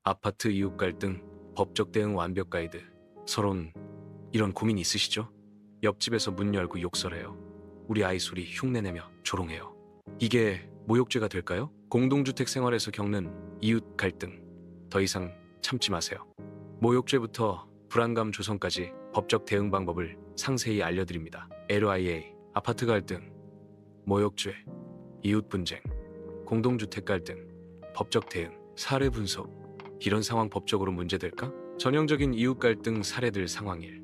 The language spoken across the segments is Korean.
아파트 이웃 갈등, 법적 대응 완벽 가이드. 서론 이런 고민 있으시죠? 옆집에서 문 열고 욕설해요. 우리 아이 소리 흉내내며 조롱해요. 이게 모욕죄가 될까요? 공동주택 생활에서 겪는 이웃 갈등. 더 이상 참지 마세요. 모욕죄부터 불안감 조성까지 법적 대응 방법을 상세히 알려드립니다. LIA, 아파트 갈등, 모욕죄, 이웃 분쟁, 공동주택 갈등, 법적 대응, 사례 분석. 이런 상황 법적으로 문제될까? 전형적인 이웃 갈등 사례들 상황 1.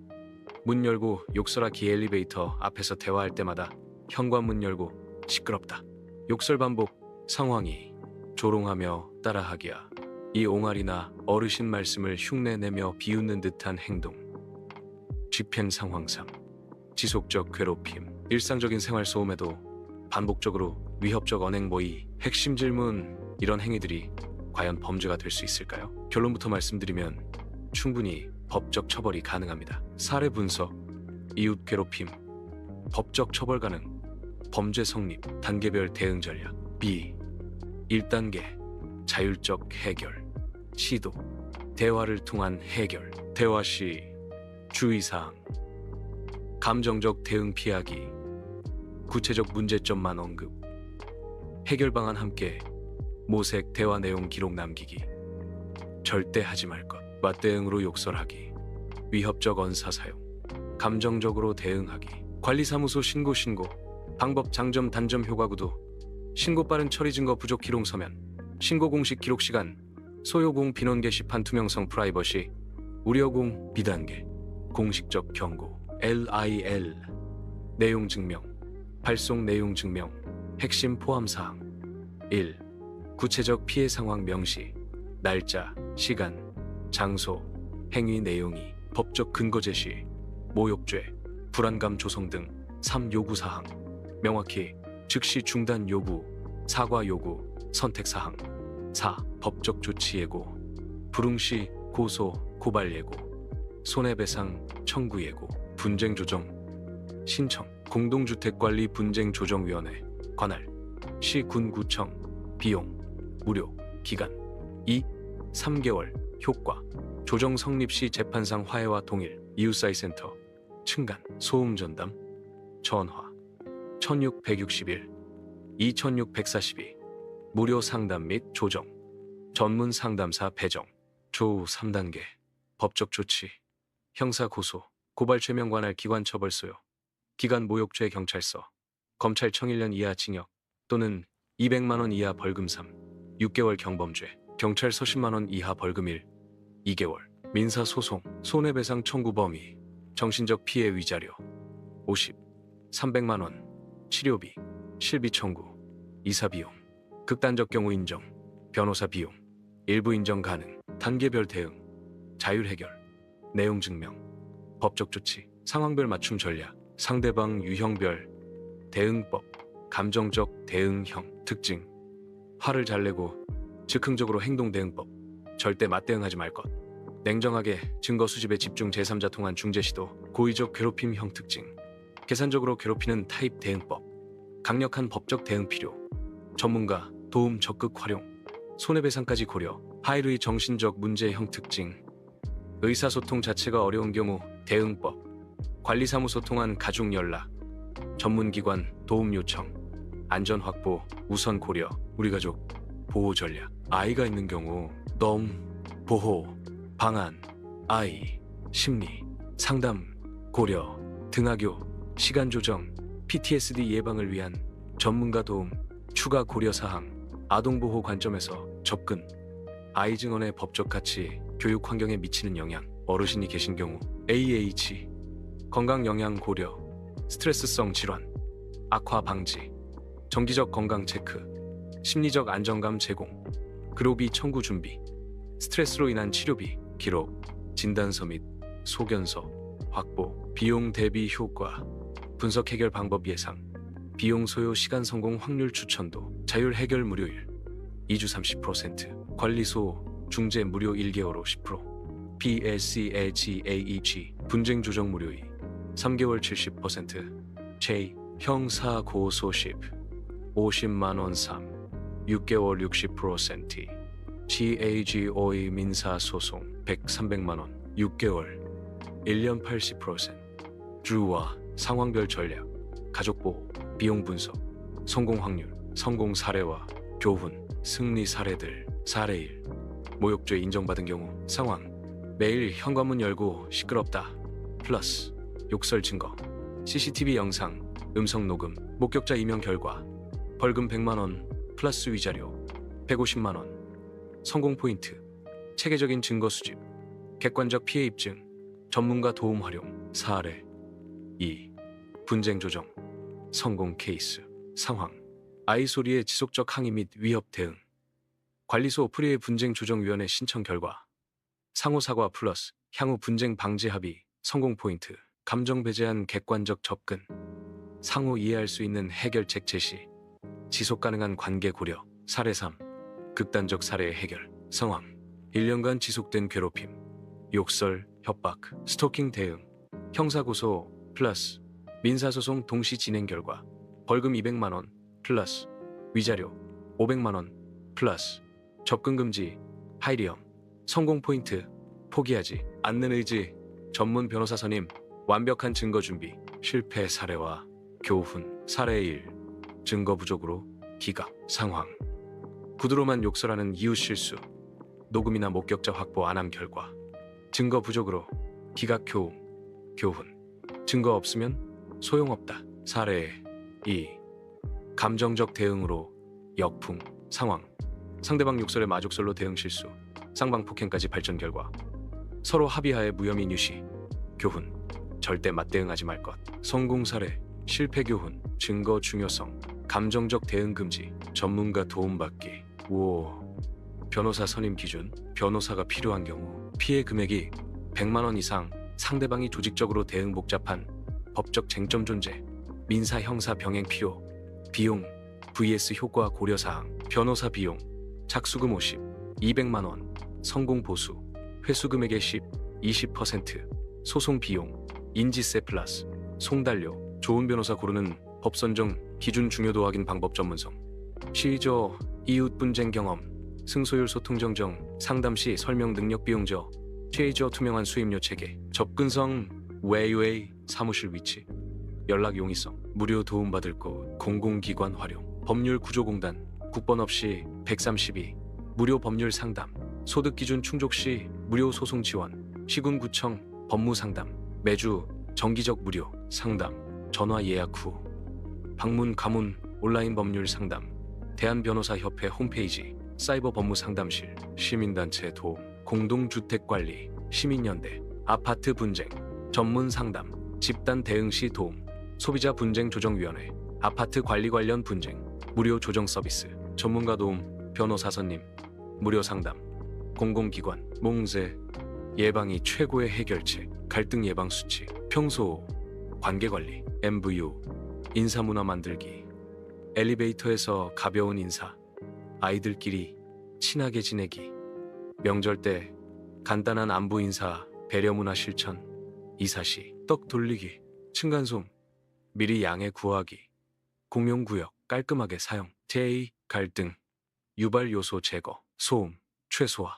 문 열고 욕설하기. 엘리베이터 앞에서 대화할 때마다 현관문 열고 시끄럽다. 욕설 반복. 상황 2. 조롱하며 따라하기야. 이 옹알이나 어르신 말씀을 흉내내며 비웃는 듯한 행동. 집행 상황 3. 지속적 괴롭힘. 일상적인 생활 소음에도 반복적으로 위협적 언행 모의. 핵심 질문. 이런 행위들이 과연 범죄가 될 수 있을까요? 결론부터 말씀드리면 충분히 법적 처벌이 가능합니다. 사례 분석. 이웃 괴롭힘. 법적 처벌 가능. 범죄 성립. 단계별 대응 전략. B. 1단계. 자율적 해결. 시도. 대화를 통한 해결. 대화 시 주의사항. 감정적 대응 피하기. 구체적 문제점만 언급. 해결 방안 함께. 모색 대화 내용 기록 남기기. 절대 하지 말 것. 맞대응으로 욕설하기. 위협적 언사 사용. 감정적으로 대응하기. 관리사무소 신고. 방법 장점 단점 효과 구도. 신고 빠른 처리 증거 부족 기록 서면. 신고 공식 기록 시간. 소요공 비논 게시판 투명성 프라이버시. 우려공 비단계. 공식적 경고. LIL. 내용 증명. 발송 내용 증명. 핵심 포함 사항. 1. 구체적 피해 상황 명시. 날짜, 시간, 장소, 행위 내용이. 법적 근거 제시. 모욕죄, 불안감 조성 등 3. 요구 사항. 명확히 즉시 중단 요구, 사과 요구, 선택 사항. 4. 법적 조치 예고. 불응 시 고소, 고발 예고. 손해배상 청구 예고. 분쟁 조정 신청. 공동주택관리 분쟁조정위원회 관할. 시 군구청. 비용 무료. 기간 2. 3개월. 효과 조정 성립 시 재판상 화해와 동일. 이웃사이센터 층간. 소음 전담 전화 1661 2142. 무료 상담 및 조정. 전문 상담사 배정. 조 3단계. 법적 조치. 형사 고소. 고발 죄명 관할 기관 처벌 소요. 기간 모욕죄 경찰서. 검찰청 1년 이하 징역 또는 200만 원 이하 벌금 3. 6개월 경범죄. 경찰서 10만 원 이하 벌금 1. 2개월. 민사소송. 손해배상 청구 범위. 정신적 피해 위자료 50. 300만 원. 치료비. 실비 청구. 이사비용. 극단적 경우 인정. 변호사 비용. 일부 인정 가능. 단계별 대응. 자율해결. 내용 증명. 법적 조치. 상황별 맞춤 전략. 상대방 유형별 대응법. 감정적 대응형. 특징. 화를 잘 내고 즉흥적으로 행동 대응법. 절대 맞대응하지 말 것. 냉정하게 증거 수집에 집중. 제3자 통한 중재 시도. 고의적 괴롭힘형 특징. 계산적으로 괴롭히는 타입 대응법. 강력한 법적 대응 필요. 전문가 도움 적극 활용. 손해배상까지 고려. 하이르의 정신적 문제형 특징. 의사소통 자체가 어려운 경우 대응법. 관리사무소 통한 가족 연락. 전문기관 도움 요청. 안전 확보 우선 고려. 우리 가족 보호 전략. 아이가 있는 경우 덤 보호 방안. 아이 심리 상담 고려. 등하교 시간 조정. PTSD 예방을 위한 전문가 도움. 추가 고려 사항. 아동보호 관점에서 접근. 아이 증언의 법적 가치. 교육 환경에 미치는 영향. 어르신이 계신 경우 AH. 건강 영향 고려. 스트레스성 질환. 악화 방지. 정기적 건강 체크. 심리적 안정감 제공. 그로비 청구 준비. 스트레스로 인한 치료비. 기록. 진단서 및 소견서 확보. 비용 대비 효과. 분석 해결 방법 예상. 비용 소요 시간 성공 확률 추천도. 자율 해결 무료일 2주 30%. 관리소 중재 무료 1개월 50%. PLCAGAEG 분쟁 조정 무료일 3개월 70%. J 형사 고소십 50만 원 3. 6개월 60%. TAGO의 민사소송 100~300만 원 6개월 1년 80% 주와 상황별 전략 가족보호 비용 분석 성공 확률 성공 사례와 교훈 승리 사례들 사례 1 모욕죄 인정받은 경우 상황 매일 현관문 열고 시끄럽다 플러스 욕설 증거 CCTV 영상 음성 녹음 목격자 이명 결과 벌금 100만 원 플러스 위자료 150만 원 성공 포인트 체계적인 증거 수집 객관적 피해 입증 전문가 도움 활용 사례 2 분쟁 조정 성공 케이스 상황 아이소리의 지속적 항의 및 위협 대응 관리소 프리의 분쟁조정위원회 신청 결과 상호 사과 플러스 향후 분쟁 방지 합의 성공 포인트 감정 배제한 객관적 접근 상호 이해할 수 있는 해결책 제시 지속 가능한 관계 고려 사례 3 극단적 사례의 해결 상황 1년간 지속된 괴롭힘 욕설 협박 스토킹 대응 형사고소 플러스 민사소송 동시 진행 결과 벌금 200만 원 플러스 위자료 500만 원 플러스 접근 금지 하이리엄 성공 포인트 포기하지 않는 의지 전문 변호사 선임 완벽한 증거 준비 실패 사례와 교훈 사례 1 증거 부족으로 기각 상황 구두로만 욕설하는 이웃 실수 녹음이나 목격자 확보 안함 결과 증거 부족으로 기각 교훈 증거 없으면 소용없다 사례 2 감정적 대응으로 역풍 상황 상대방 욕설에 마족설로 대응 실수 쌍방 폭행까지 발전 결과 서로 합의하에 무혐의 유시 교훈 절대 맞대응하지 말 것 성공 사례 실패 교훈 증거 중요성 감정적 대응 금지 전문가 도움받기 5 변호사 선임 기준 변호사가 필요한 경우 피해 금액이 100만 원 이상 상대방이 조직적으로 대응 복잡한 법적 쟁점 존재 민사 형사 병행 필요 비용 vs 효과 고려사항 변호사 비용 착수금 50 200만 원 성공 보수 회수금액의 20% 소송 비용 인지세 플러스 송달료 좋은 변호사 고르는 법 선정 기준 중요도 확인 방법 전문성 시저 이웃 분쟁 경험 승소율 소통 정정 상담 시 설명 능력 비용저 최저 투명한 수임료 체계 접근성 웨이웨이 사무실 위치 연락 용이성 무료 도움받을 곳 공공기관 활용 법률구조공단 국번 없이 132 무료 법률 상담 소득 기준 충족 시 무료 소송 지원 시군구청 법무상담 매주 정기적 무료 상담 전화 예약 후 방문 가문 온라인 법률 상담 대한변호사협회 홈페이지 사이버 법무상담실 시민단체 도움 공동주택관리 시민연대 아파트 분쟁 전문 상담 집단 대응 시 도움 소비자 분쟁 조정위원회 아파트 관리 관련 분쟁 무료 조정 서비스 전문가 도움 변호사 선임 무료 상담 공공기관 몽세 예방이 최고의 해결책 갈등 예방 수칙 평소 관계관리 MVU 인사문화 만들기 엘리베이터에서 가벼운 인사 아이들끼리 친하게 지내기 명절 때 간단한 안부 인사 배려문화 실천 이사시 떡 돌리기 층간소음 미리 양해 구하기 공용구역 깔끔하게 사용 제2 갈등 유발 요소 제거 소음 최소화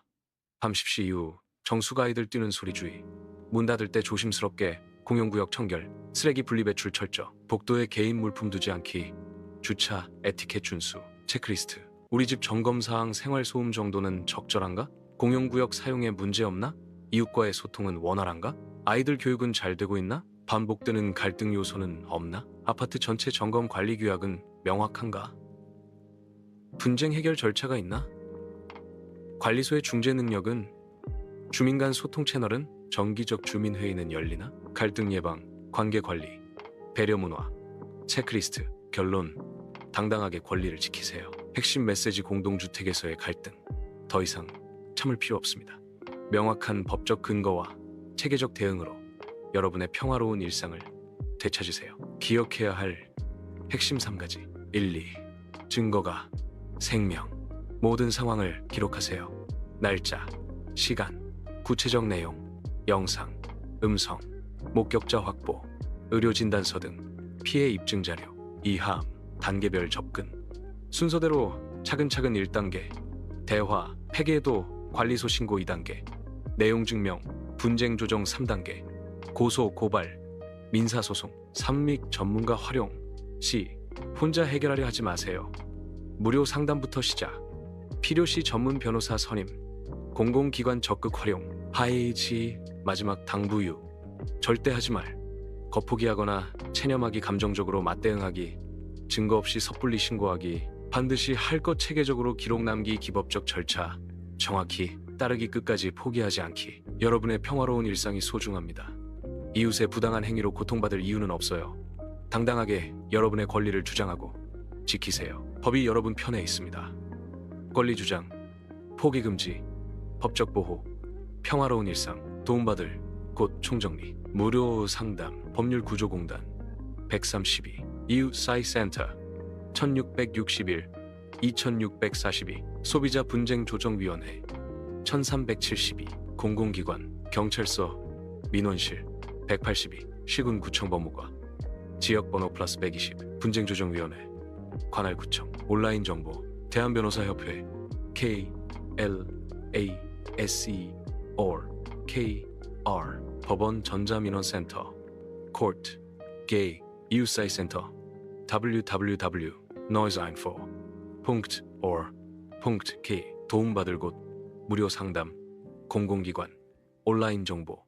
밤 10시 이후 정수가 아이들 뛰는 소리 주의 문 닫을 때 조심스럽게 공용구역 청결 쓰레기 분리배출 철저 복도에 개인 물품 두지 않기 주차 에티켓 준수 체크리스트 우리 집 점검사항 생활소음 정도는 적절한가? 공용구역 사용에 문제없나? 이웃과의 소통은 원활한가? 아이들 교육은 잘 되고 있나? 반복되는 갈등 요소는 없나? 아파트 전체 점검 관리 규약은 명확한가? 분쟁 해결 절차가 있나? 관리소의 중재 능력은 주민 간 소통 채널은 정기적 주민회의는 열리나? 갈등 예방, 관계 관리, 배려 문화, 체크리스트, 결론 당당하게 권리를 지키세요. 핵심 메시지 공동주택에서의 갈등 더 이상 참을 필요 없습니다. 명확한 법적 근거와 체계적 대응으로 여러분의 평화로운 일상을 되찾으세요. 기억해야 할 핵심 3가지 1, 2 증거가 생명 모든 상황을 기록하세요. 날짜, 시간, 구체적 내용, 영상, 음성, 목격자 확보, 의료진단서 등 피해 입증 자료, 이하함, 단계별 접근 순서대로 차근차근 1단계 대화 회계도 관리소 신고 2단계, 내용 증명, 분쟁 조정 3단계, 고소, 고발, 민사소송, 삼익 전문가 활용. 시. 혼자 해결하려 하지 마세요. 무료 상담부터 시작. 필요시 전문 변호사 선임. 공공기관 적극 활용. 하이지. 마지막 당부유. 절대 하지 말. 겉포기하거나 체념하기, 감정적으로 맞대응하기, 증거 없이 섣불리 신고하기, 반드시 할 것 체계적으로 기록 남기, 기법적 절차 정확히 따르기, 끝까지 포기하지 않기. 여러분의 평화로운 일상이 소중합니다. 이웃의 부당한 행위로 고통받을 이유는 없어요. 당당하게 여러분의 권리를 주장하고 지키세요. 법이 여러분 편에 있습니다. 권리 주장, 포기 금지, 법적 보호, 평화로운 일상, 도움받을 곳 총정리, 무료 상담, 법률구조공단 132, 이웃사이센터 1661, 2642, 소비자 분쟁조정위원회 1372, 공공기관, 경찰서, 민원실 182, 시군구청법무과, 지역번호 플러스 120, 분쟁조정위원회, 관할구청, 온라인 정보, 대한변호사협회, KLASEOR, KR, 법원 전자민원센터, Court, Gay, 이웃사이센터, www.noiseinfo.org.k, 도움받을 곳, 무료 상담, 공공기관, 온라인 정보.